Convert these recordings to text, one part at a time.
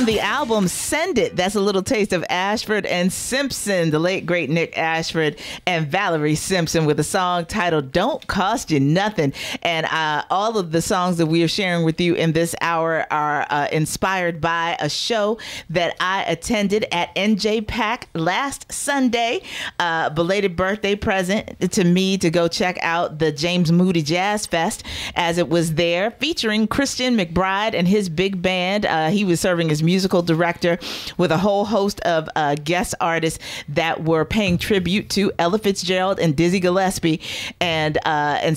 the album Send It. That's a little taste of Ashford and Simpson, the late great Nick Ashford and Valerie Simpson, with a song titled Don't Cost You Nothing. And all of the songs that we are sharing with you in this hour are inspired by a show that I attended at NJ Pack last Sunday. Belated birthday present to me to go check out the James Moody Jazz Fest, as it was there featuring Christian McBride and his big band. He was serving as musical director with a whole host of guest artists that were paying tribute to Ella Fitzgerald and Dizzy Gillespie. And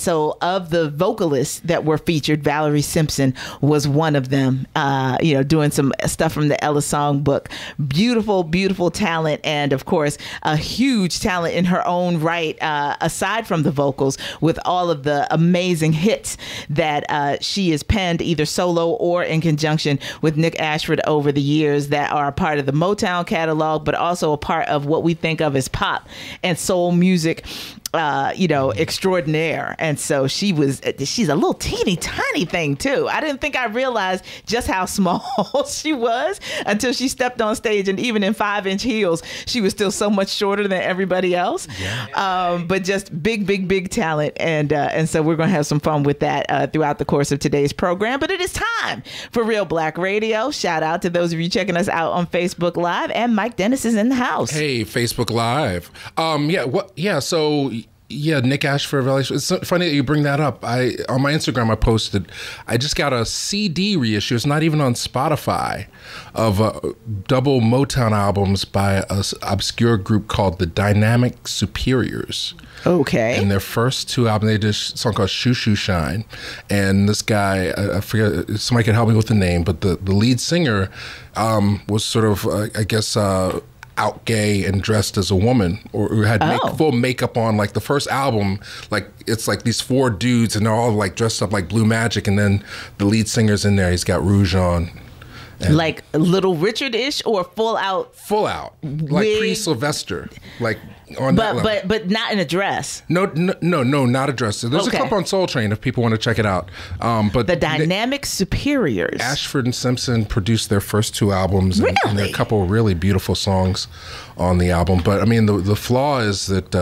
so of the vocalists that were featured, Valerie Simpson was one of them, doing some stuff from the Ella songbook. Beautiful, beautiful talent. And of course, a huge talent in her own right, aside from the vocals, with all of the amazing hits that she has penned either solo or in conjunction with Nick Ashford over the years, that are a part of the Motown catalog, but also a part of what we think of as pop and soul music extraordinaire. And so she's a little teeny tiny thing too. I didn't think I realized just how small she was until she stepped on stage, and even in 5-inch heels, she was still so much shorter than everybody else. Yeah. But just big talent. And so we're going to have some fun with that throughout the course of today's program. But it is time for Reelblack Radio. Shout out to those of you checking us out on Facebook Live, and Mike Dennis is in the house. Hey, Facebook Live. Yeah, Nick Ashford. It's funny that you bring that up. On my Instagram, I posted, I just got a CD reissue. It's not even on Spotify, of double Motown albums by an obscure group called the Dynamic Superiors. Okay. And their first two albums, they did a song called Shoo Shoo Shine. And this guy, I forget, somebody can help me with the name, but the lead singer was sort of, out gay and dressed as a woman, or had full makeup on. Like the first album, like it's like these 4 dudes and they're all like dressed up like Blue Magic, and then the lead singer's in there, he's got rouge on. Like Little Richard-ish, or full out? Full out, like pre-Sylvester, like on that level. But not in a dress. No, not a dress. There's a clip on Soul Train if people want to check it out. But the Dynamic Superiors. Ashford and Simpson produced their first 2 albums, and there are a couple of really beautiful songs on the album. But I mean, the flaw is that,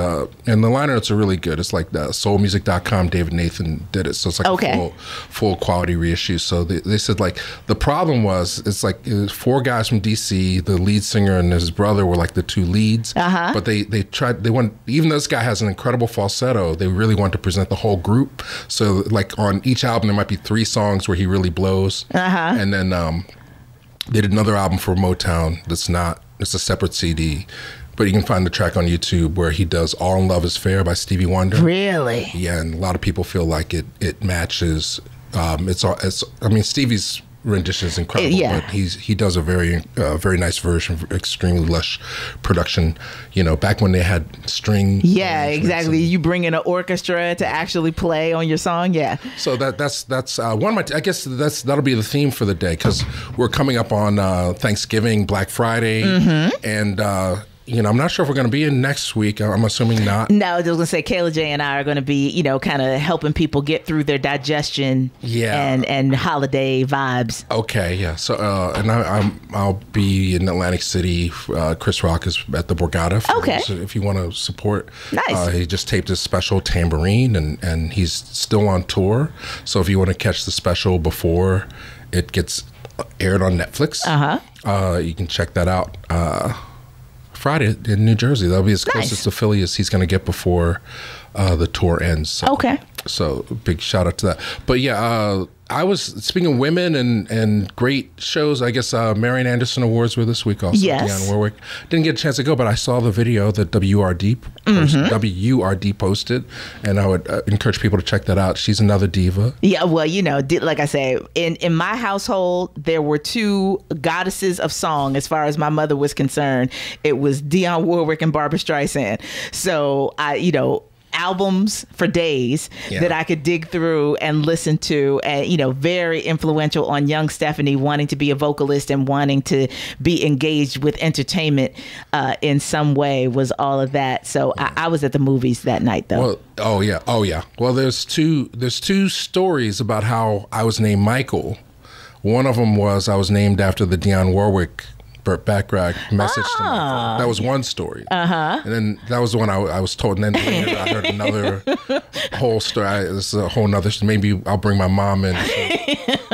and the liner notes are really good. It's like soulmusic.com, David Nathan did it, so it's like a full quality reissue. So they said, like, the problem was, it's like it was 4 guys from DC, the lead singer and his brother were like the 2 leads, but they wanted, even though this guy has an incredible falsetto, they really wanted to present the whole group. So like on each album there might be 3 songs where he really blows, and then they did another album for Motown it's a separate CD, but you can find the track on YouTube where he does All in Love is Fair by Stevie Wonder. Really? Yeah, and a lot of people feel like it matches. Stevie's rendition is incredible, but he does a very nice version, extremely lush production. Back when they had string. Yeah, exactly. You bring in an orchestra to actually play on your song. Yeah. So that's one of my. I guess that'll be the theme for the day, because we're coming up on Thanksgiving, Black Friday, and. I'm not sure if we're going to be in next week. I'm assuming not. No, I was going to say Kayla J and I are going to be, kind of helping people get through their digestion and holiday vibes. Okay, yeah. So, and I'll be in Atlantic City. Chris Rock is at the Borgata. So if you want to support. Nice. He just taped his special Tambourine, and he's still on tour. So if you want to catch the special before it gets aired on Netflix, you can check that out. Friday in New Jersey. That'll be as closest to Philly as he's going to get before the tour ends. So big shout out to that. But yeah, I was speaking of women and great shows. I guess Marian Anderson Awards were this week also. Yes. Dionne Warwick. Didn't get a chance to go, but I saw the video that WRD posted, and I would encourage people to check that out. She's another diva. Yeah, well, like I say, in my household, there were 2 goddesses of song as far as my mother was concerned. It was Dionne Warwick and Barbra Streisand. So albums for days that I could dig through and listen to, and very influential on young Stephanie wanting to be a vocalist and wanting to be engaged with entertainment in some way, was all of that. So I was at the movies that night though. Well, Well, there's two stories about how I was named Michael One of them was I was named after the Dionne Warwick Burt Bacharach message to me. That was one story. And then that was the one I was told. And then later I heard another whole story. This is a whole nother. Maybe I'll bring my mom in.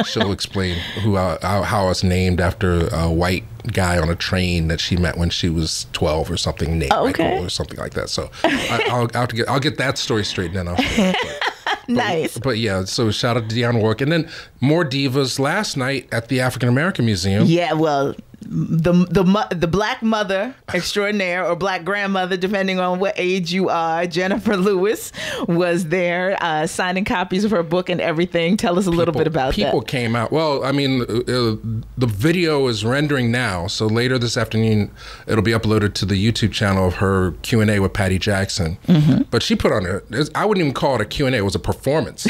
She'll explain how I was named after a white guy on a train that she met when she was 12 or something, named Michael or something like that. So I'll get that story straight, and then I'll share it. Nice. But yeah, so shout out to Dionne Warwick. And then more divas last night at the African American Museum. Yeah, well, the black mother extraordinaire, or black grandmother, depending on what age you are, Jennifer Lewis, was there signing copies of her book and everything. Tell us a little bit about that. People came out. Well, I mean, the video is rendering now, so later this afternoon it'll be uploaded to the YouTube channel of her Q&A with Patty Jackson. But she put on I wouldn't even call it a Q&A, it was a performance.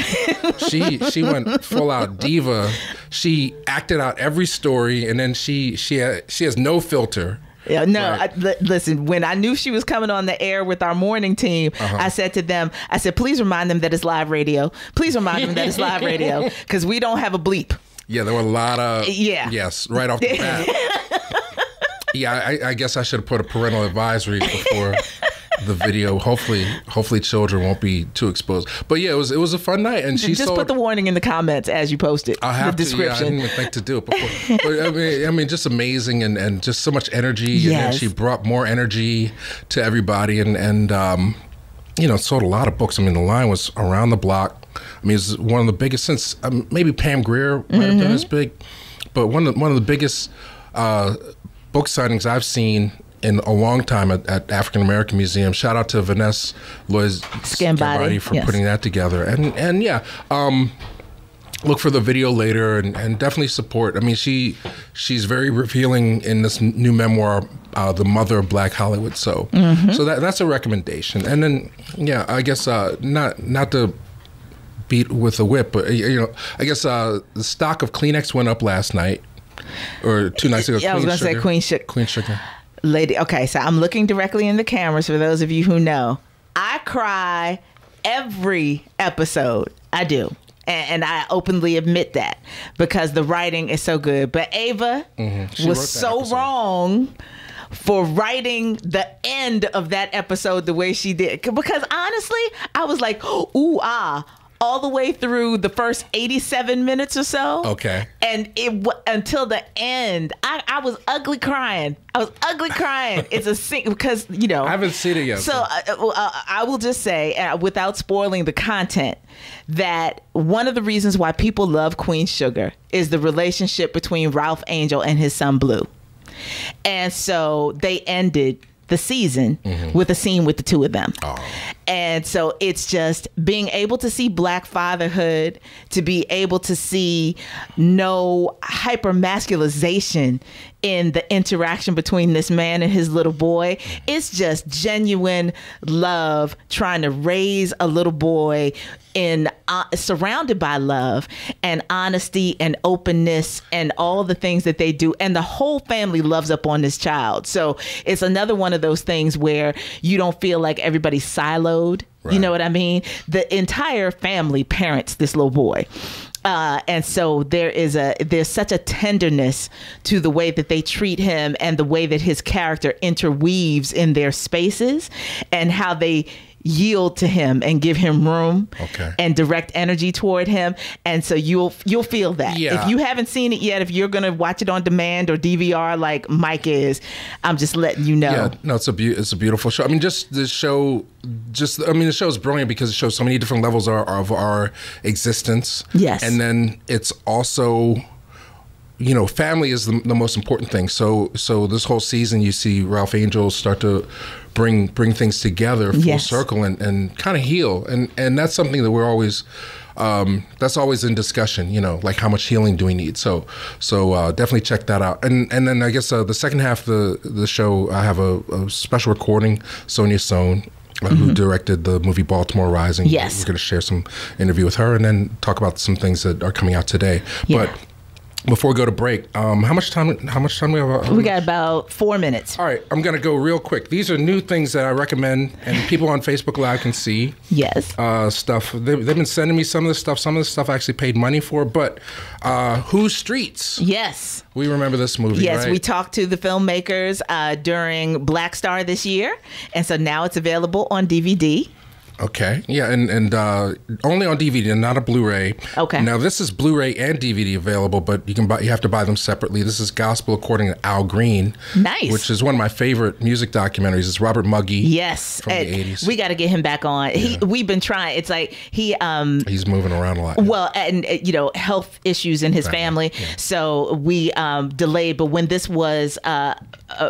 She went full out diva. She acted out every story, and then she has no filter. Yeah, no, listen, when I knew she was coming on the air with our morning team, I said to them, please remind them that it's live radio. Please remind them that it's live radio, because we don't have a bleep. Yeah, there were a lot of, yes, right off the bat. Yeah, I guess I should have put a parental advisory before the video. Hopefully children won't be too exposed. But yeah, it was a fun night, and she just put the warning in the comments as you post it. I'll have the description. I didn't even think to do it before. But I mean, just amazing, and just so much energy. Yes. And then she brought more energy to everybody, and sold a lot of books. I mean, the line was around the block. I mean, it's one of the biggest since maybe Pam Grier might have been as big, but one of the biggest book signings I've seen in a long time at African American Museum. Shout out to Vanessa Lois Scambati for putting that together. And yeah, look for the video later, and definitely support. I mean, she's very revealing in this new memoir, The Mother of Black Hollywood. So so that's a recommendation. And then I guess not to beat with a whip, but I guess the stock of Kleenex went up last night or 2 nights ago. Yeah, I was going to say Queen Sugar. Lady, okay, so I'm looking directly in the cameras for those of you who know. I cry every episode. I do. And I openly admit that because the writing is so good. But Ava was so wrong for writing the end of that episode the way she did. Because honestly, I was like, ooh, all the way through the first 87 minutes or so. Okay. And until the end, I was ugly crying. It's a scene because, I haven't seen it yet. So I will just say, without spoiling the content, that one of the reasons why people love Queen Sugar is the relationship between Ralph Angel and his son Blue. And so they ended the season with a scene with the two of them. And so it's just being able to see Black fatherhood, to be able to see no hypermasculization in the interaction between this man and his little boy. It's just genuine love, trying to raise a little boy in surrounded by love and honesty and openness and all the things that they do. And the whole family loves up on this child. So it's another one of those things where you don't feel like everybody's siloed. Right. You know what I mean? The entire family parents this little boy. And so there's such a tenderness to the way that they treat him and the way that his character interweaves in their spaces and how they yield to him and give him room and direct energy toward him. And so you'll feel that. Yeah. If you haven't seen it yet, if you're going to watch it on demand or DVR like Mike is, I'm just letting you know. Yeah, no, it's a beautiful show. I mean, the show is brilliant because it shows so many different levels of our existence. Yes. And then it's also, family is the most important thing. So this whole season, you see Ralph Angel start to bring things together full circle and kind of heal. And that's something that we're always, that's always in discussion, like how much healing do we need? So definitely check that out. And then I guess the second half of the show, I have a special recording, Sonja Sohn, who directed the movie Baltimore Rising. Yes. We're going to share some interview with her and then talk about some things that are coming out today. Yeah. But before we go to break, how much time we have? We got about 4 minutes. All right, I'm going to go real quick. These are new things that I recommend, and people on Facebook Live can see. Yes. Stuff. They've been sending me some of the stuff. Some of the stuff I actually paid money for. But Who's Streets? Yes. We remember this movie, yes, right? We talked to the filmmakers during Black Star this year, and so now it's available on DVD. Okay. Yeah, and only on DVD and not a Blu-ray. Okay. Now this is Blu-ray and DVD available, but you have to buy them separately. This is Gospel According to Al Green. Nice. Which is one of my favorite music documentaries. It's Robert Muggy. Yes. From the 80s. We got to get him back on. Yeah. We've been trying. It's like he's moving around a lot. Well, and health issues in his family. Yeah. So we delayed, but when this was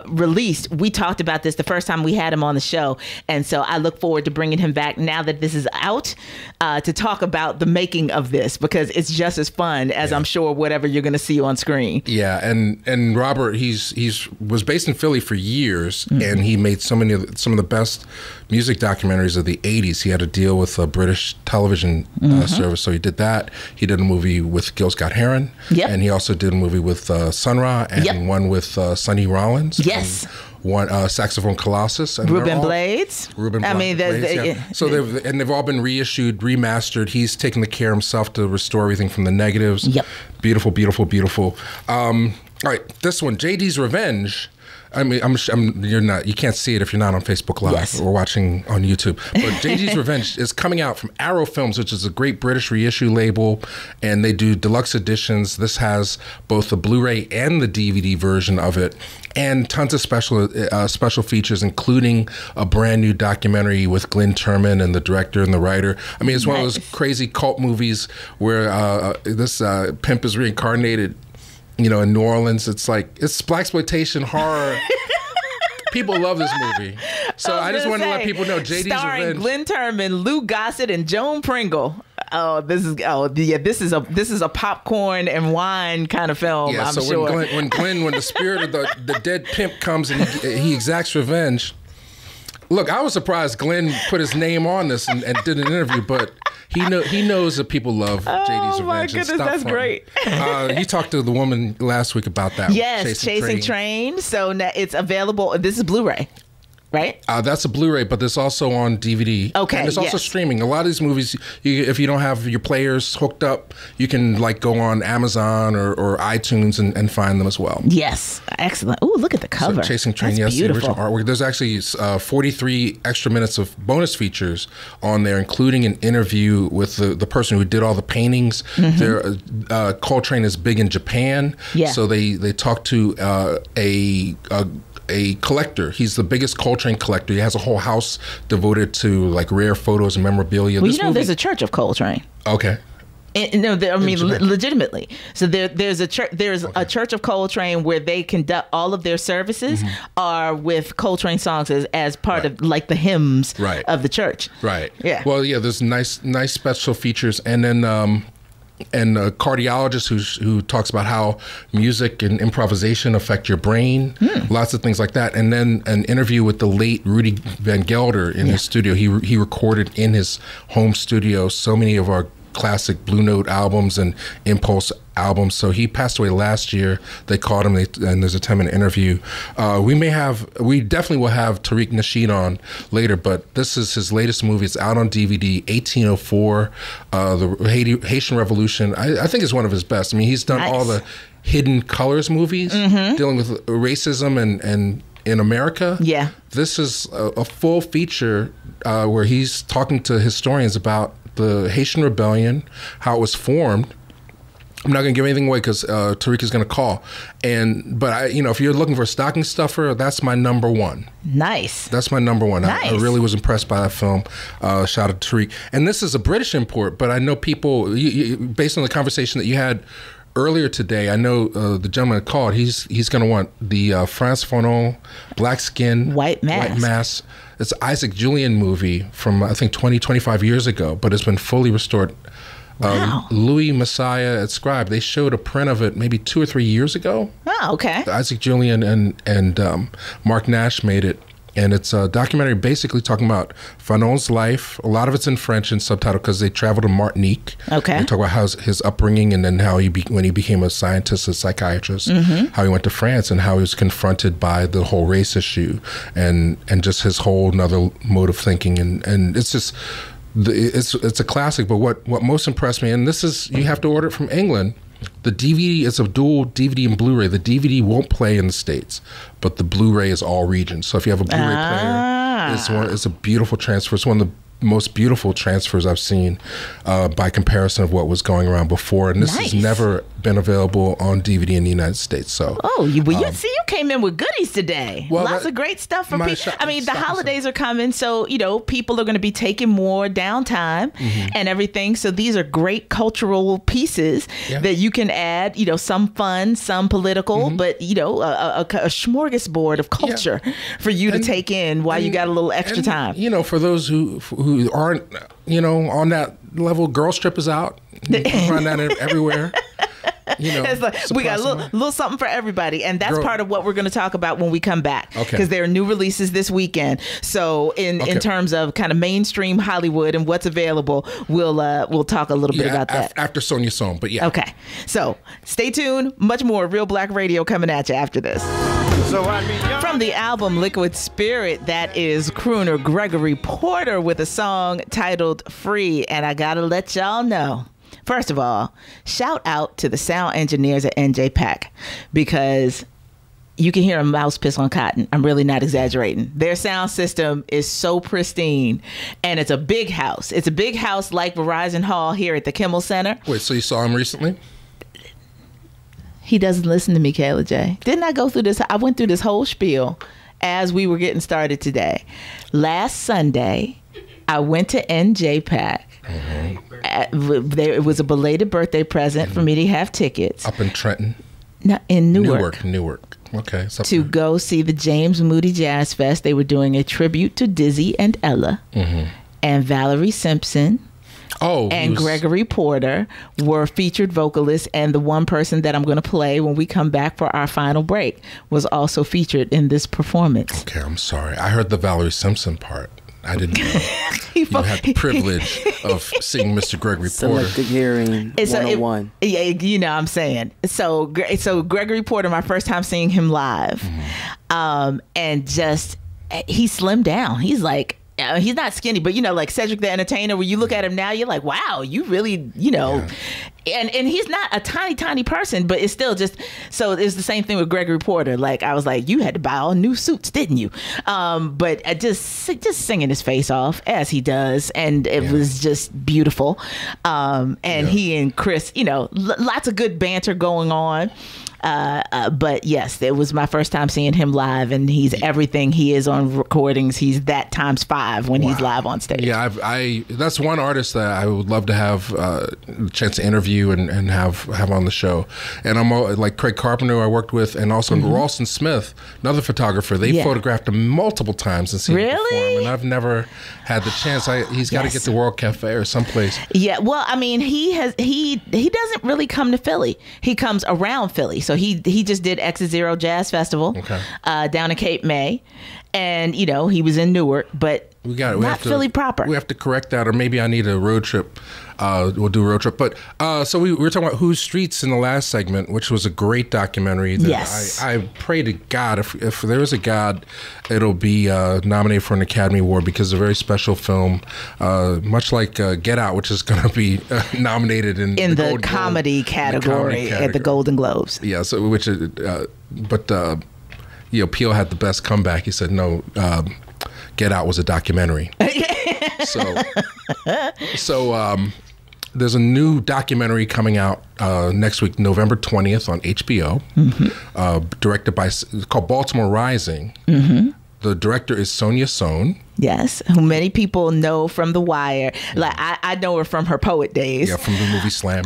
released, we talked about this the first time we had him on the show, and so I look forward to bringing him back now that this is out to talk about the making of this, because it's just as fun as I'm sure whatever you're going to see on screen. Yeah, and Robert, he's was based in Philly for years, and he made some of the best music documentaries of the 80s. He had a deal with a British television service, so he did that. He did a movie with Gil Scott-Heron, and he also did a movie with Sun Ra, and one with Sonny Rollins. Yes. One Saxophone Colossus, and Ruben Blades. Blades. So they've all been reissued, remastered. He's taken the care himself to restore everything from the negatives. Yep. Beautiful, beautiful, beautiful. All right, this one, JD's Revenge. I mean, you can't see it if you're not on Facebook Live or watching on YouTube. But JD's Revenge is coming out from Arrow Films, which is a great British reissue label, and they do deluxe editions. This has both the Blu-ray and the DVD version of it, and tons of special features, including a brand new documentary with Glenn Turman and the director and the writer. I mean, it's one of those crazy cult movies where this pimp is reincarnated. In New Orleans. It's blaxploitation horror. People love this movie. So I just want to let people know JD's starring Revenge. Glenn Turman, Lou Gossett, and Joan Pringle. This is a popcorn and wine kind of film. Yeah, I'm so sure. when the spirit of the dead pimp comes and he exacts revenge. Look, I was surprised Glenn put his name on this and did an interview, but he knows that people love JD's Revenge. Oh my goodness, that's great. You talked to the woman last week about that. Yes, Chasing Train. So now it's available. This is Blu-ray. Right? That's a Blu-ray, but there's also on DVD. Okay, and there's also streaming. A lot of these movies, if you don't have your players hooked up, you can go on Amazon or iTunes and find them as well. Yes, excellent. Ooh, look at the cover. So Chasing Train, that's beautiful. The original artwork. There's actually 43 extra minutes of bonus features on there, including an interview with the person who did all the paintings. Coltrane is big in Japan, so they talked to a collector. He's the biggest Coltrane collector. He has a whole house devoted to rare photos and memorabilia. Well, there's a church of Coltrane. Okay. Legitimately. So there's a church. There's a Church of Coltrane where they conduct all of their services are with Coltrane songs as part of the hymns of the church. Right. Yeah. Well, yeah. There's nice special features, and then. And a cardiologist who talks about how music and improvisation affect your brain, lots of things like that. And then an interview with the late Rudy Van Gelder in his studio. He recorded in his home studio so many of our classic Blue Note albums and Impulse albums. So he passed away last year. They called him, and there's a 10-minute interview. We definitely will have Tariq Nasheed on later, but this is his latest movie. It's out on DVD, 1804, the Haitian Revolution. I think it's one of his best. I mean, he's done all the Hidden Colors movies, dealing with racism and in America. Yeah. This is a full feature where he's talking to historians about the Haitian Rebellion, how it was formed. I'm not going to give anything away because Tariq is going to call. But if you're looking for a stocking stuffer, that's my number one. Nice. That's my number one. Nice. I really was impressed by that film. Shout out to Tariq. And this is a British import, but I know people, based on the conversation that you had earlier today, I know the gentleman that called, he's going to want the France Fanon Black Skin White Mass. It's Isaac Julian movie from, I think, 25 years ago, but it's been fully restored. Wow. Louis Messiah at Scribe, they showed a print of it maybe 2 or 3 years ago. Oh, okay. Isaac Julian and Mark Nash made it. And it's a documentary basically talking about Fanon's life. A lot of it's in French and subtitled because they traveled to Martinique. Okay. They talk about how his upbringing and then how when he became a scientist, a psychiatrist, how he went to France and how he was confronted by the whole race issue and just his whole another mode of thinking. And it's just, it's a classic. But what most impressed me, and this is, you have to order it from England. The DVD is a dual DVD and Blu-ray. The DVD won't play in the States, but the Blu-ray is all regions. So if you have a Blu-ray player, it's a beautiful transfer. It's one of the most beautiful transfers I've seen by comparison of what was going around before. And this has never been available on DVD in the United States. So, you came in with goodies today. Well, lots of great stuff for people. I mean, the holidays are coming, so people are going to be taking more downtime and everything. So these are great cultural pieces that you can add. Some fun, some political, but a smorgasbord of culture for you to take in while you got a little extra time. For those who aren't on that level, Girls Trip is out. You can find that everywhere. It's like, we got a little something for everybody, and that's part of what we're going to talk about when we come back, because there are new releases this weekend. So in terms of kind of mainstream Hollywood and what's available, we'll talk a little bit about that after Sonja Sohn. But okay, so stay tuned. Much more Real Black Radio coming at you after this. From the album Liquid Spirit, that is crooner Gregory Porter with a song titled Free. And I gotta let y'all know, first of all, shout out to the sound engineers at NJ-PAC, because you can hear a mouse piss on cotton. I'm really not exaggerating. Their sound system is so pristine, and it's a big house. It's a big house like Verizon Hall here at the Kimmel Center. Wait, so you saw him recently? He doesn't listen to me, Kayla J. Didn't I go through this? I went through this whole spiel as we were getting started today. Last Sunday, I went to NJ-PAC. It was a belated birthday present for me to have tickets. Up in Trenton? No, in Newark. Newark. Okay. To go see the James Moody Jazz Fest. They were doing a tribute to Dizzy and Ella. And Valerie Simpson. And Gregory Porter were featured vocalists, and the one person that I'm going to play when we come back for our final break was also featured in this performance. Okay, I'm sorry. I heard the Valerie Simpson part. I didn't know you had the privilege of seeing Mr. Gregory Porter. Selective hearing 101. I'm saying. So Gregory Porter, my first time seeing him live, and just, he slimmed down. He's like, he's not skinny, but like Cedric the Entertainer, where you look at him now, you're like, wow, you really, and he's not a tiny person, but it's still just, so it's the same thing with Gregory Porter. Like, I was like, you had to buy all new suits, didn't you? But just singing his face off as he does, and it was just beautiful. And he and Chris, lots of good banter going on. But yes, it was my first time seeing him live, and he's everything he is on recordings. He's that times 5 when he's live on stage. Yeah, that's one artist that I would love to have a chance to interview and have on the show. And I'm like Craig Carpenter, who I worked with, and also Ralston Smith, another photographer. They photographed him multiple times and seen him perform, and I've never had the chance. He's got to get to World Cafe or someplace. Yeah, well, I mean, he doesn't really come to Philly. He comes around Philly. So he just did Exit Zero Jazz Festival down in Cape May, and he was in Newark, but not Philly proper. We have to correct that, or maybe I need a road trip. We'll do a road trip. But so we were talking about Whose Streets in the last segment, which was a great documentary. That I pray to God, if there is a God, it'll be nominated for an Academy Award, because it's a very special film, much like Get Out, which is going to be nominated in the comedy category at the Golden Globes. Yeah, so Peele had the best comeback. He said, no, Get Out was a documentary. So there's a new documentary coming out next week, November 20th on HBO, directed by, it's called Baltimore Rising. The director is Sonja Sohn. Yes, who many people know from The Wire. Like I know her from her poet days. Yeah, from the movie Slam.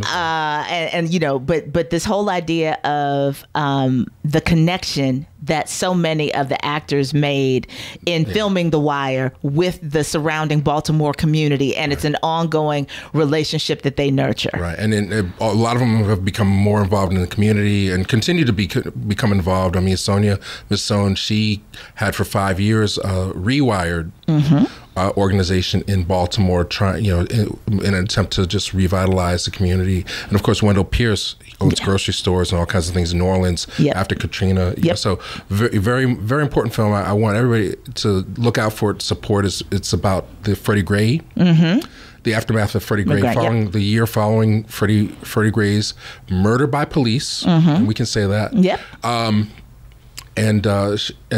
But this whole idea of the connection that so many of the actors made in filming The Wire with the surrounding Baltimore community, and it's an ongoing relationship that they nurture. Right, and then a lot of them have become more involved in the community and continue to become involved. I mean, Miss Sohn, she had for 5 years Rewired organization in Baltimore, trying, in an attempt to just revitalize the community. And of course, Wendell Pierce owns grocery stores and all kinds of things in New Orleans after Katrina. So very, very, very important film. I want everybody to look out for it, support it. It's about the Freddie Gray. The aftermath of Freddie Gray, the year following Freddie Gray's murder by police, and we can say that. And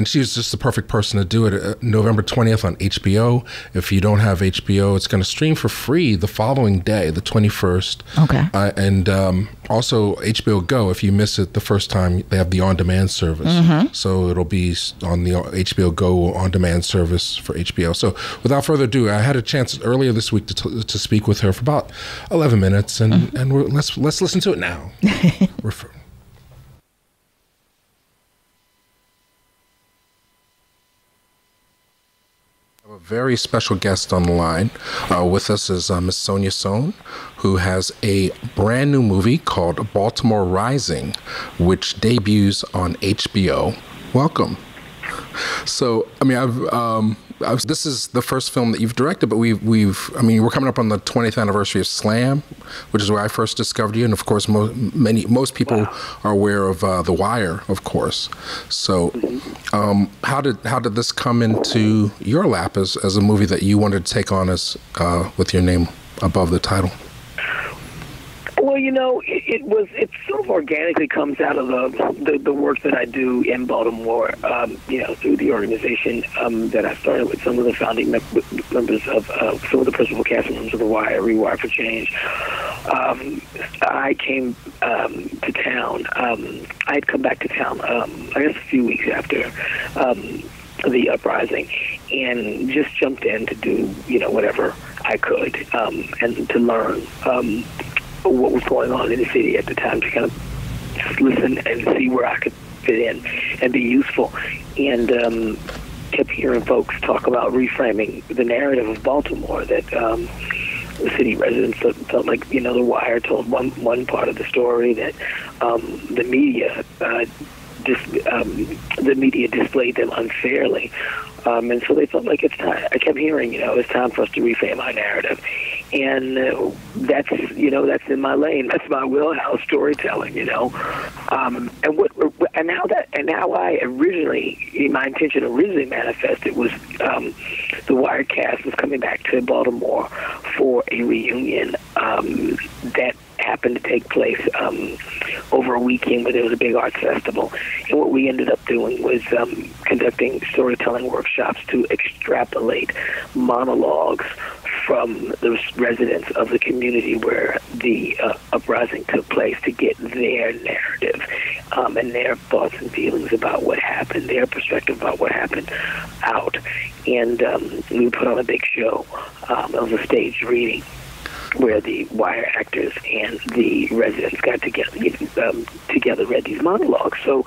she was just the perfect person to do it. November 20th on HBO. If you don't have HBO, it's going to stream for free the following day, the 21st. And also HBO Go. If you miss it the first time, they have the on-demand service. So it'll be on the HBO Go on-demand service for HBO. So without further ado, I had a chance earlier this week to speak with her for about 11 minutes, and let's listen to it now. A very special guest on the line. With us is Miss Sonja Sohn, who has a brand new movie called Baltimore Rising, which debuts on HBO. Welcome. So, I mean, this is the first film that you've directed, but we're coming up on the 20th anniversary of Slam, which is where I first discovered you, and of course, most people are aware of The Wire, of course. So, how did this come into your lap as a movie that you wanted to take on as with your name above the title? Well, it sort of organically comes out of the work that I do in Baltimore, through the organization that I started with some of the founding members of some of the principal cast members of The Wire, Rewire for Change. I came to town. I had come back to town, I guess a few weeks after the uprising, and just jumped in to do, whatever I could, and to learn what was going on in the city at the time, to kind of just listen and see where I could fit in and be useful. And kept hearing folks talk about reframing the narrative of Baltimore, that the city residents felt like, The Wire told one part of the story, that the media displayed them unfairly. And so they felt like it's time. I kept hearing, it's time for us to reframe our narrative. And that's in my lane. That's my wheelhouse, storytelling, And how I originally, my intention originally manifested was the Wire cast was coming back to Baltimore for a reunion that happened to take place over a weekend where there was a big arts festival. And what we ended up doing was conducting storytelling workshops to extrapolate monologues from the residents of the community where the uprising took place, to get their narrative and their thoughts and feelings about what happened, their perspective about what happened out. And we put on a big show. It was a staged reading where the Wire actors and the residents got together read these monologues. So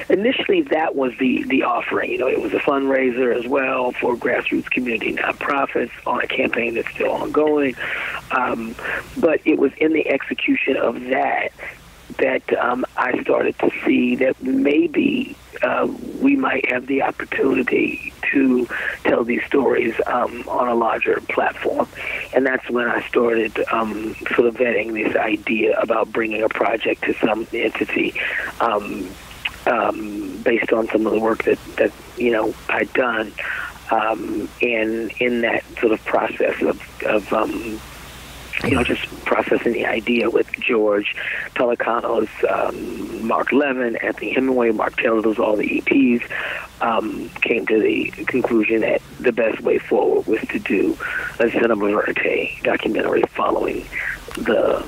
initially that was the offering. It was a fundraiser as well for grassroots community nonprofits on a campaign that's still ongoing. But it was in the execution of that I started to see that maybe we might have the opportunity to tell these stories on a larger platform. And that's when I started sort of vetting this idea about bringing a project to some entity based on some of the work that I'd done. And in that sort of process of just processing the idea with George Pelicanos, Mark Levin, Anthony Hemingway, Mark Taylor, those all the EPs, came to the conclusion that the best way forward was to do a cinema verite documentary following the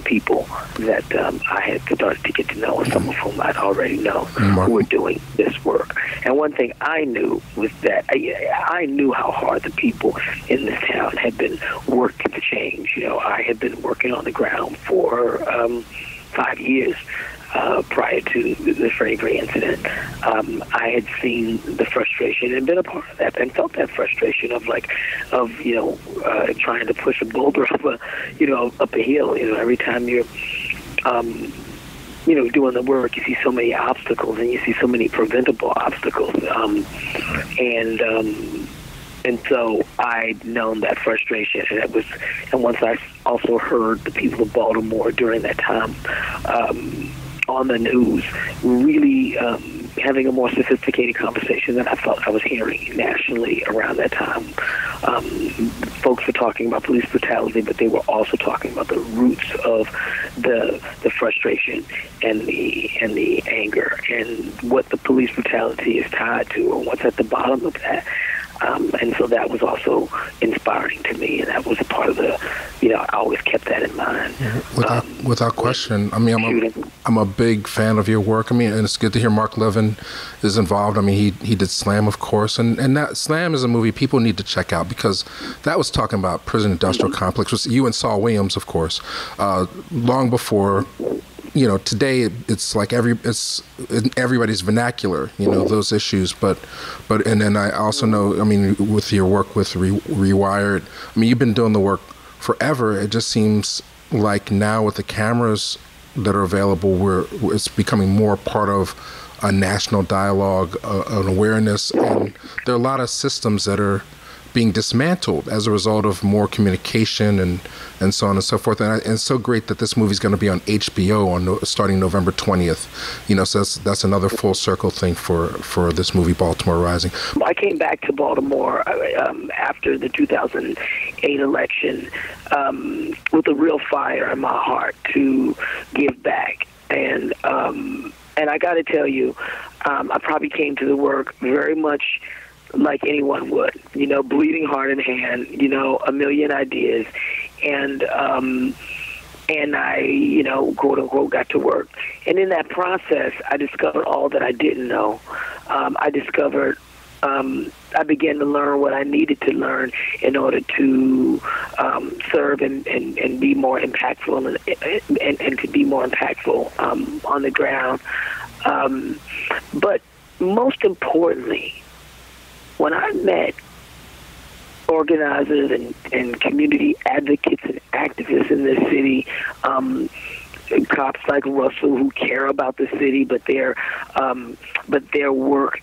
people that I had started to get to know, and some of whom I'd already known who were doing this work. And one thing I knew was that I knew how hard the people in this town had been working to change. I had been working on the ground for 5 years. prior to the Freddie Gray incident. I had seen the frustration and been a part of that, and felt that frustration of trying to push a boulder up a hill. Every time you're doing the work, you see so many obstacles, and you see so many preventable obstacles. And so I'd known that frustration, and once I also heard the people of Baltimore during that time on the news really having a more sophisticated conversation than I felt I was hearing nationally around that time. Folks were talking about police brutality, but they were also talking about the roots of the frustration and the anger, and what the police brutality is tied to, or what's at the bottom of that. And so that was also inspiring to me, and that was a part of the, I always kept that in mind. Without question. I mean, I'm a big fan of your work. I mean, and it's good to hear Mark Levin is involved. I mean, he did Slam, of course, and that Slam is a movie people need to check out, because that was talking about prison industrial complex. Was you and Saul Williams, of course, long before. Today it's like it's in everybody's vernacular, those issues. But and then I also know, I mean, with your work with Rewired, I mean, you've been doing the work forever. It just seems like now with the cameras that are available, where it's becoming more part of a national dialogue, an awareness, and there are a lot of systems that are being dismantled as a result of more communication and so on and so forth. And it's so great that this movie is going to be on HBO starting November 20th. So that's another full circle thing for this movie, Baltimore Rising. I came back to Baltimore after the 2008 election with a real fire in my heart to give back. And I got to tell you, I probably came to the work very much like anyone would, bleeding heart in hand, a million ideas. And I, quote unquote, got to work. And in that process, I discovered all that I didn't know. I began to learn what I needed to learn in order to serve and be more impactful and to be more impactful on the ground. But most importantly, when I met organizers and community advocates and activists in this city, cops like Russell who care about the city, but their work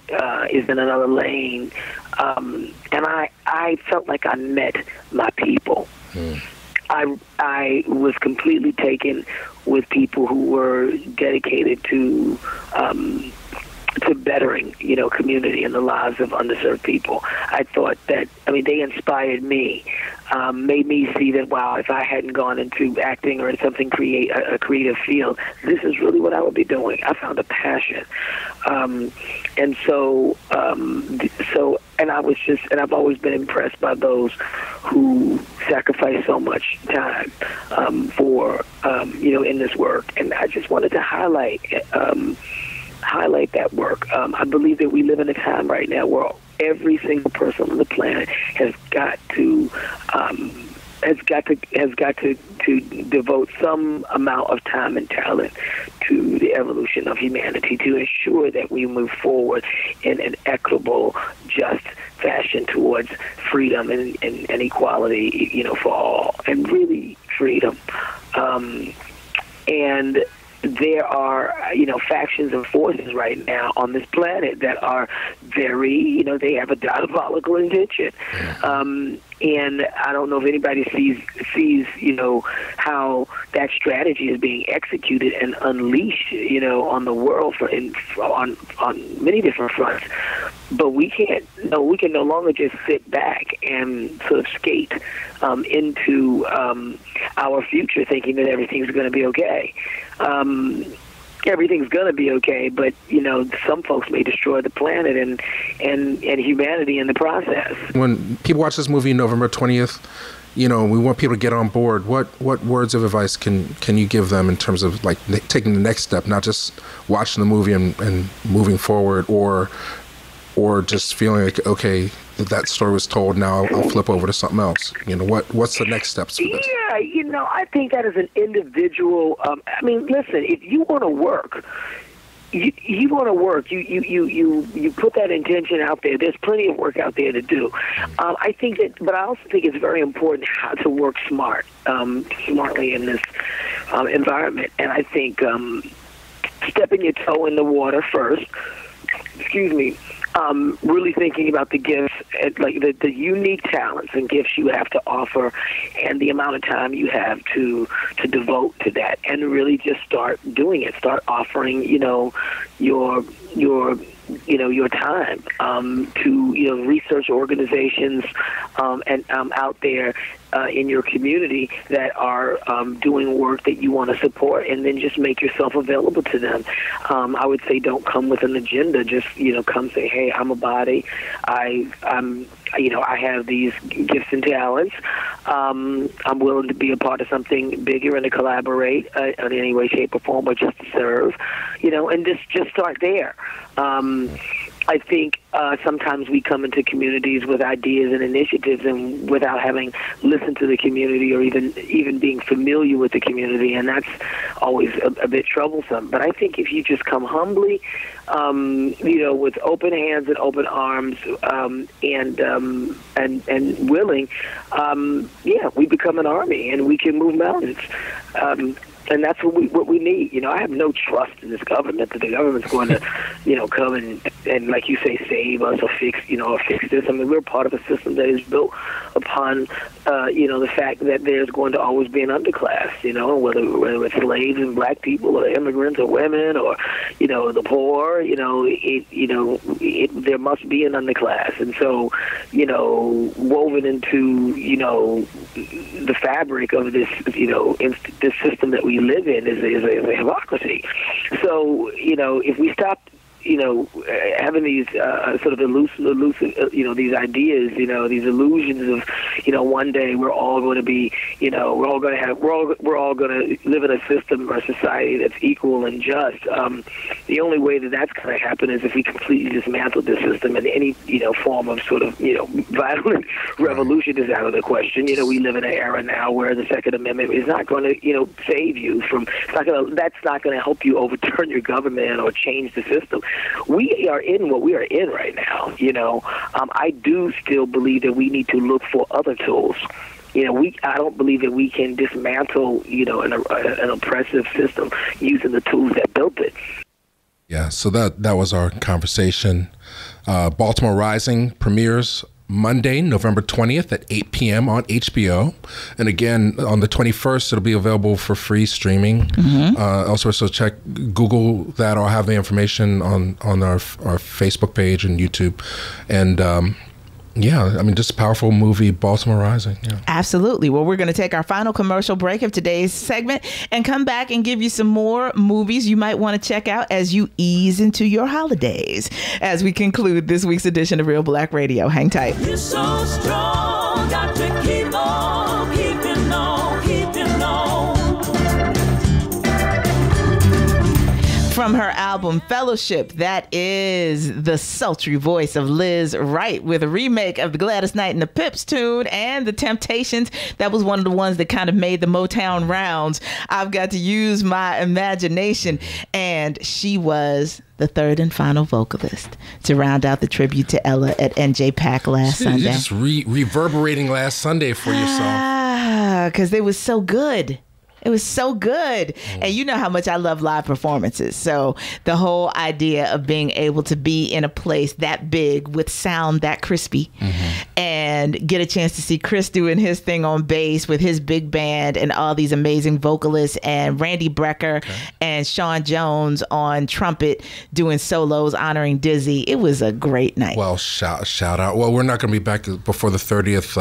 is in another lane, and I felt like I met my people. I was completely taken with people who were dedicated to bettering, community and the lives of underserved people. I thought that, they inspired me, made me see that, wow, if I hadn't gone into acting or in something a creative field, this is really what I would be doing. I found a passion. And I've always been impressed by those who sacrifice so much time for, in this work. And I just wanted to highlight that work. I believe that we live in a time right now where every single person on the planet has got to devote some amount of time and talent to the evolution of humanity, to ensure that we move forward in an equitable, just fashion towards freedom and equality, for all, and really freedom. And there are, factions and forces right now on this planet that are very, they have a diabolical intention. And I don't know if anybody sees, how that strategy is being executed and unleashed, on the world on many different fronts. But we can no longer just sit back and sort of skate into our future thinking that everything's going to be okay. Everything's going to be okay, but, some folks may destroy the planet and humanity in the process. When people watch this movie November 20th, we want people to get on board. What words of advice can you give them in terms of, like, taking the next step, not just watching the movie and moving forward, or just feeling like, okay, that story was told, now I'll flip over to something else? What's the next steps for this? Yeah. Right. I think that is an individual. I mean, listen, if you want to work, you want to work. You put that intention out there. There's plenty of work out there to do. I think that, but I also think it's very important how to work smartly in this environment. And I think stepping your toe in the water first. Excuse me. Really thinking about the gifts, like the unique talents and gifts you have to offer, and the amount of time you have to devote to that, and really just start doing it. Start offering, your time to research organizations and out there in your community that are doing work that you want to support, and then just make yourself available to them. I would say don't come with an agenda. Just come say, hey, I'm a body. I have these gifts and talents. I'm willing to be a part of something bigger and to collaborate in any way, shape, or form, or just to serve. And just start there. I think sometimes we come into communities with ideas and initiatives, and without having listened to the community or even being familiar with the community, and that's always a bit troublesome. But I think if you just come humbly, with open hands and open arms, and willing, we become an army and we can move mountains. And that's what we need. I have no trust in this government that the government's going to, come and like you say, save us or fix this. I mean, we're part of a system that is built upon, the fact that there's going to always be an underclass. Whether it's slaves and black people or immigrants or women or, the poor. There must be an underclass, and so, woven into, the fabric of this, this system that we live in is a hypocrisy. So, if we stop, having these sort of elusive, these ideas, these illusions of, one day we're all going to be, we're all going to live in a system or a society that's equal and just. The only way that that's going to happen is if we completely dismantle the system, and any, form of sort of, violent revolution is out of the question. We live in an era now where the Second Amendment is not going to, save you from. That's not going to help you overturn your government or change the system. We are in what we are in right now. I do still believe that we need to look for other tools. I don't believe that we can dismantle, an oppressive system using the tools that built it. Yeah, so that was our conversation. Baltimore Rising premieres Monday, November 20th at 8 p.m. on HBO. And again, on the 21st, it'll be available for free streaming. Also, so Google that, or have the information on our Facebook page and YouTube. And just a powerful movie, Baltimore Rising. Yeah. Absolutely. Well, we're going to take our final commercial break of today's segment and come back and give you some more movies you might want to check out as you ease into your holidays, as we conclude this week's edition of Real Black Radio. Hang tight. You're so strong, got to keep on, keeping on, keeping on. From her album Fellowship, that is the sultry voice of Liz Wright with a remake of the Gladys Knight and the Pips tune and the Temptations. That was one of the ones that kind of made the Motown rounds. I've got to use my imagination. And she was the third and final vocalist to round out the tribute to Ella at NJ Pack last Sunday. You're just reverberating last Sunday for yourself. Because they was so good. It was so good. And you know how much I love live performances. So the whole idea of being able to be in a place that big with sound that crispy and get a chance to see Chris doing his thing on bass with his big band and all these amazing vocalists, and Randy Brecker and Sean Jones on trumpet doing solos honoring Dizzy. It was a great night. Well, shout out. Well, we're not going to be back before the 30th.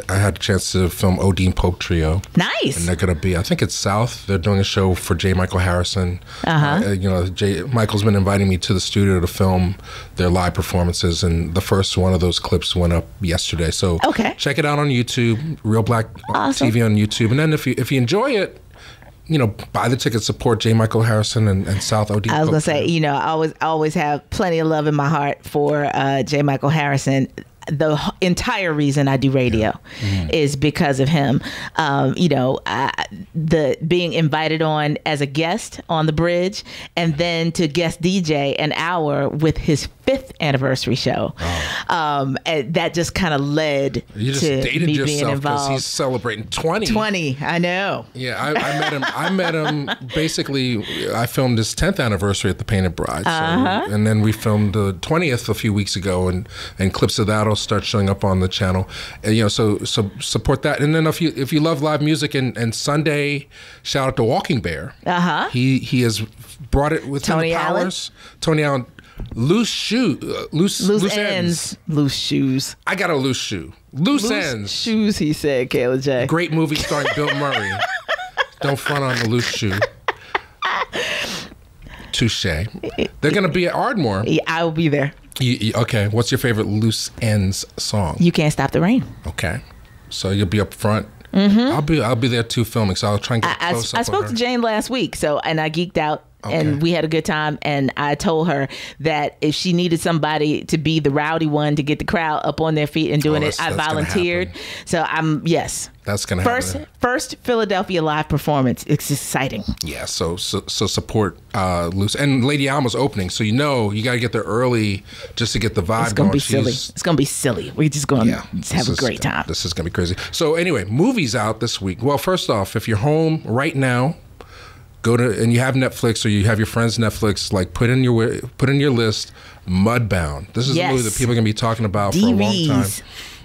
I had a chance to film Odine Pope Trio. Nice. And they're going to be, I think it's South. They're doing a show for J. Michael Harrison. Michael's been inviting me to the studio to film their live performances, and the first one of those clips went up yesterday. So check it out on YouTube, Real Black TV on YouTube. And then if you enjoy it, buy the ticket, support J. Michael Harrison and South Odine. I was going to say, I always have plenty of love in my heart for J. Michael Harrison. the entire reason I do radio is because of him. The being invited on as a guest on the bridge, and then to guest DJ an hour with his 5th anniversary show. And that just kind of led you just to dated me yourself being involved. He's celebrating 20. 20, I know. Yeah, I met him basically. I filmed his 10th anniversary at the Painted Bride, and then we filmed the 20th a few weeks ago, and clips of that will start showing up on the channel. And, so support that. And then if you love live music, and Sunday, shout out to Walking Bear. He has brought it with Tony the powers. Tony Allen. Loose ends. Loose shoes. I got a loose shoe. Loose ends. Shoes, he said, Kayla J. Great movie starring Bill Murray. Don't front on the loose shoe. Touche. They're going to be at Ardmore. Yeah, I will be there. Okay. What's your favorite Loose Ends song? You Can't Stop the Rain. Okay. So you'll be up front. I'll be there too filming, so I'll try and get close up. I spoke to Jane last week, and I geeked out. Okay. And we had a good time, and I told her that if she needed somebody to be the rowdy one to get the crowd up on their feet and doing it, I volunteered. So that's gonna happen. First Philadelphia live performance. It's exciting. Yeah. So support Loose, and Lady Alma's opening. So you got to get there early just to get the vibe. It's gonna be silly. It's gonna be silly. We're just gonna have a great time. This is gonna be crazy. So anyway, movies out this week. Well, first off, if you're home right now, and you have Netflix or you have your friends' Netflix, like put in your list Mudbound. This is a movie that people are going to be talking about for a long time.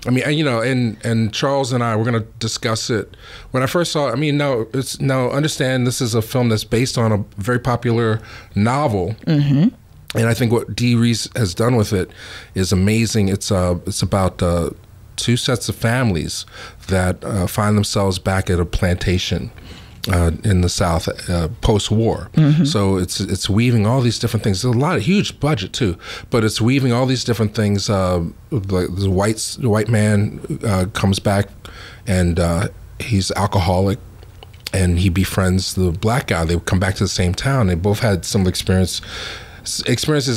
I mean, and Charles and I, we're going to discuss it. When I first saw it, understand this is a film that's based on a very popular novel. And I think what Dee Rees has done with it is amazing. It's about two sets of families that find themselves back at a plantation in the South post-war. So it's weaving all these different things. There's a huge budget too, but it's weaving all these different things. The white man comes back, and he's alcoholic, and he befriends the black guy. They come back to the same town. They both had some experiences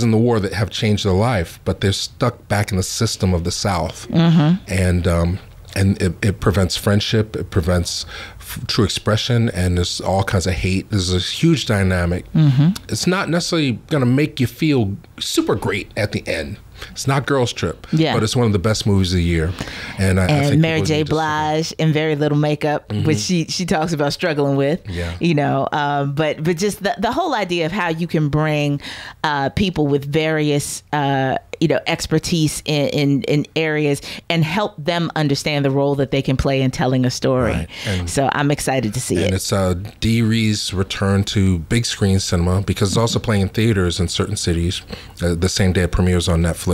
in the war that have changed their life, but they're stuck back in the system of the South. And it prevents friendship, it prevents true expression, and there's all kinds of hate. There's a huge dynamic. It's not necessarily going to make you feel super great at the end. It's not Girls Trip, but it's one of the best movies of the year. And I think Mary J. Blige in very little makeup, which she talks about struggling with. But just the whole idea of how you can bring people with various expertise in areas and help them understand the role that they can play in telling a story. So I'm excited to see it. And it's Dee Rees' return to big screen cinema, because it's also playing in theaters in certain cities. The same day it premieres on Netflix.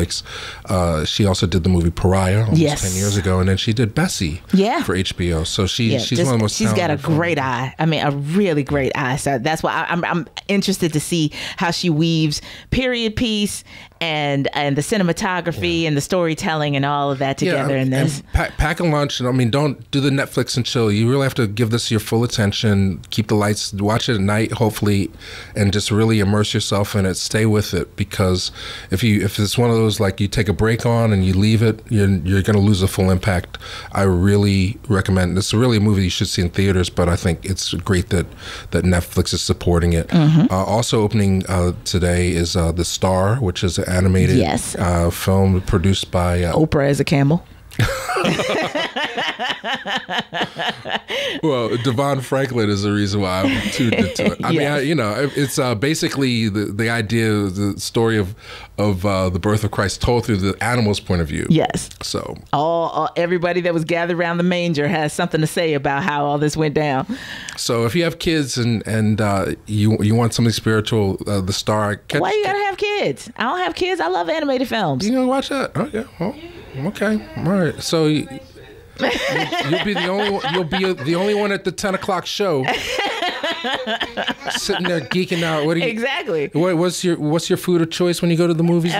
She also did the movie Pariah almost 10 years ago, and then she did Bessie for HBO. So she's one of the most She's got a talented great eye. I mean, a really great eye. So that's why I'm interested to see how she weaves period piece and the cinematography and the storytelling and all of that together in this. Pack a lunch. Don't do the Netflix and chill. You really have to give this your full attention. Keep the lights. Watch it at night, hopefully, and just really immerse yourself in it. Stay with it, because if it's one of those like you take a break on and you leave it, you're going to lose the full impact. I really recommend. It's really a movie you should see in theaters, but I think it's great that Netflix is supporting it. Also opening today is The Star, which is an animated film produced by Oprah as a camel. Well, Devon Franklin is the reason why I'm tuned into it. I mean, it's basically the idea, the story of the birth of Christ told through the animal's point of view. Yes. So everybody that was gathered around the manger has something to say about how all this went down. So if you have kids and you want something spiritual, The Star. Why you gotta have kids? I don't have kids. I love animated films. You gonna watch that? Oh yeah. Well, okay. All right. So you'll be the only one. You'll be the only one at the 10 o'clock show, sitting there geeking out. What do you exactly? What's your food of choice when you go to the movies?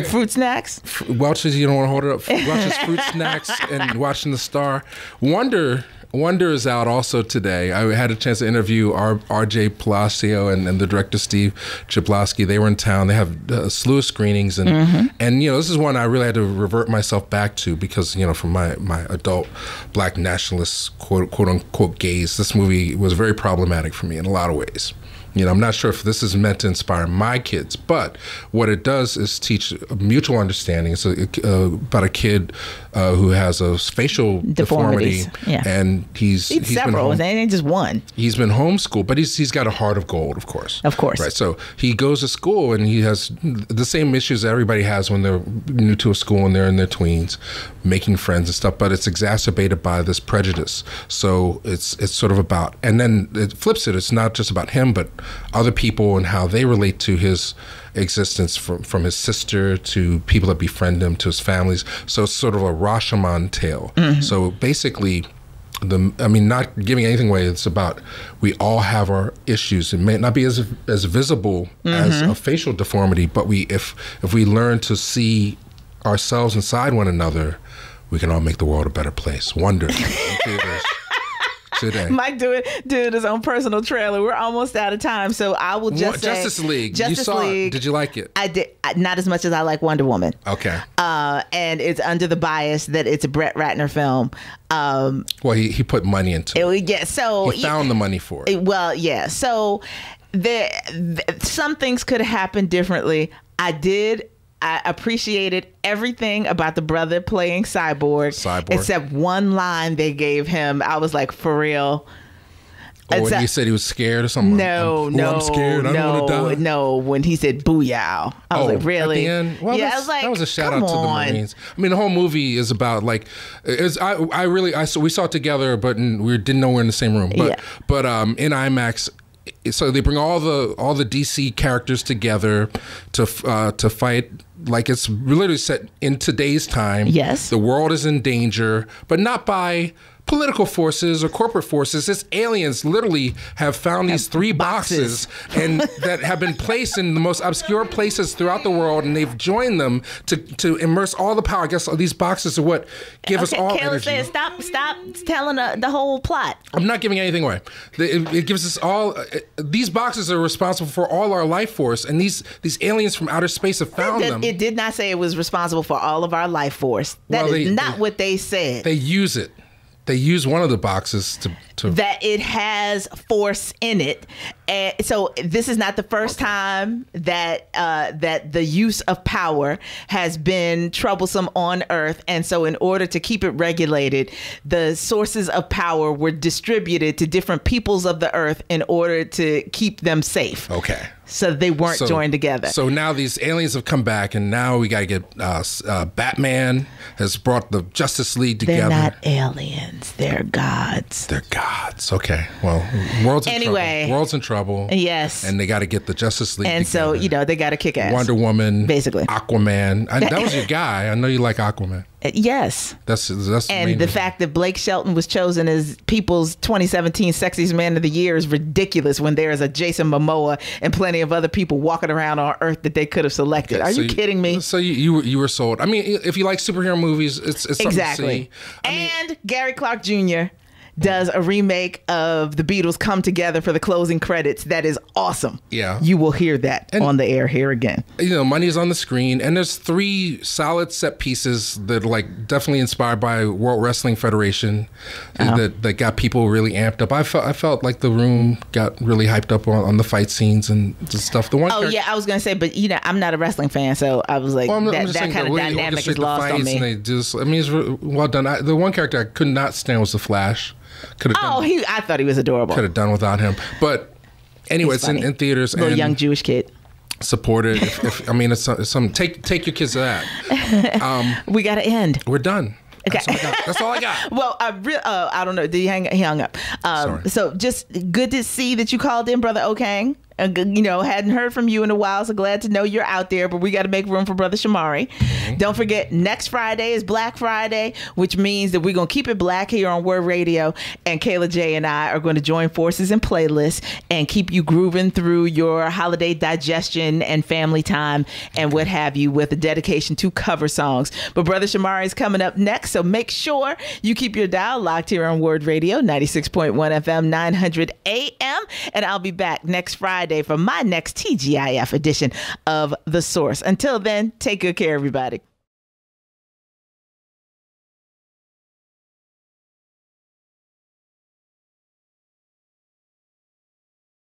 Fruit snacks. Welch's. You don't want to hold it up. Welch's fruit snacks and watching The Star. Wonder Wonder is out also today. I had a chance to interview R.J. Palacio and the director Steve Chbosky. They were in town. They have a slew of screenings, and this is one I really had to revert myself back to because from my adult black nationalist quote unquote gaze, this movie was very problematic for me in a lot of ways. I'm not sure if this is meant to inspire my kids, but what it does is teach a mutual understanding. It's about a kid who has a facial deformity, and he's several. It ain't just one. He's been homeschooled, but he's got a heart of gold, of course. Of course, right. So he goes to school, and he has the same issues that everybody has when they're new to a school and they're in their tweens, making friends and stuff. But it's exacerbated by this prejudice. So it's sort of about, and then it flips it. It's not just about him, but other people and how they relate to his existence, from his sister to people that befriend him to his families. So it's sort of a Rashomon tale. So basically, not giving anything away, it's about we all have our issues. It may not be as visible as a facial deformity, but if we learn to see ourselves inside one another, we can all make the world a better place. Wonder. Today. Mike doing his own personal trailer. We're almost out of time, so I will just say Justice League. Justice you saw League. It. Did you like it? I did, not as much as I like Wonder Woman. Okay. And it's under the bias that it's a Brett Ratner film. Well, he put money into it. Yeah. So he found the money for it. Well, yeah. So some things could have happened differently. I appreciated everything about the brother playing Cyborg. Except one line they gave him. I was like, for real? When he said he was scared or something? No, I'm scared. I don't want to die. No, when he said booyah. I was like, really? At the end? Well, yeah, I was like, that was a shout out to the Marines. I mean, the whole movie is about we saw it together, but we didn't know we were in the same room. But in IMAX, so they bring all the DC characters together to fight. Like, it's literally set in today's time. Yes. The world is in danger, but not by political forces or corporate forces. It's aliens literally have found these 3 boxes and that have been placed in the most obscure places throughout the world, and they've joined them to immerse all the power. I guess these boxes are what give us all Kayla energy. said, stop telling the whole plot. I'm not giving anything away. It gives us all. These boxes are responsible for all our life force, and these aliens from outer space have found them. It did not say it was responsible for all of our life force. That is not what they said. They use it. They use one of the boxes to that it has force in it, and so this is not the first time that the use of power has been troublesome on Earth. And so, in order to keep it regulated, the sources of power were distributed to different peoples of the Earth in order to keep them safe. Okay. So they weren't joined together. So now these aliens have come back, and now we got to get Batman has brought the Justice League together. They're not aliens. They're gods. They're gods. Okay. Well, world's in trouble. Yes. And they got to get the Justice League and together. So, they got to kick ass. Wonder Woman. Basically. Aquaman. That was your guy. I know you like Aquaman. Yes. That's and the fact that Blake Shelton was chosen as People's 2017 Sexiest Man of the Year is ridiculous when there is a Jason Momoa and plenty of other people walking around on Earth that they could have selected. Are you kidding me? So you were sold. I mean, if you like superhero movies, it's exactly. Something to see. And Gary Clark Jr. does a remake of The Beatles Come Together for the closing credits. That is awesome. Yeah. You will hear that on the air here again. Money's on the screen, and there's 3 solid set pieces that are definitely inspired by World Wrestling Federation that got people really amped up. I felt like the room got really hyped up on the fight scenes and stuff. I was going to say, but I'm not a wrestling fan, so I was like, that kind of dynamic is lost on me. It's well done. The one character I could not stand was the Flash. I thought he was adorable. Could have done without him. But anyway, it's in theaters. Little young Jewish kid. Support it. It's some take your kids to that. We got to end. We're done. Okay. That's all I got. Well, I don't know. Did he hung up? Sorry. So just good to see that you called in, Brother Okang. Hadn't heard from you in a while, so glad to know you're out there, but we got to make room for Brother Shamari. Mm-hmm. Don't forget, next Friday is Black Friday, which means that we're going to keep it black here on Word Radio, and Kayla J and I are going to join forces in playlists and keep you grooving through your holiday digestion and family time and what have you, with a dedication to cover songs. But Brother Shamari is coming up next, so make sure you keep your dial locked here on Word Radio, 96.1 FM, 900 AM, and I'll be back next Friday for my next TGIF edition of The Source. Until then, take good care, everybody.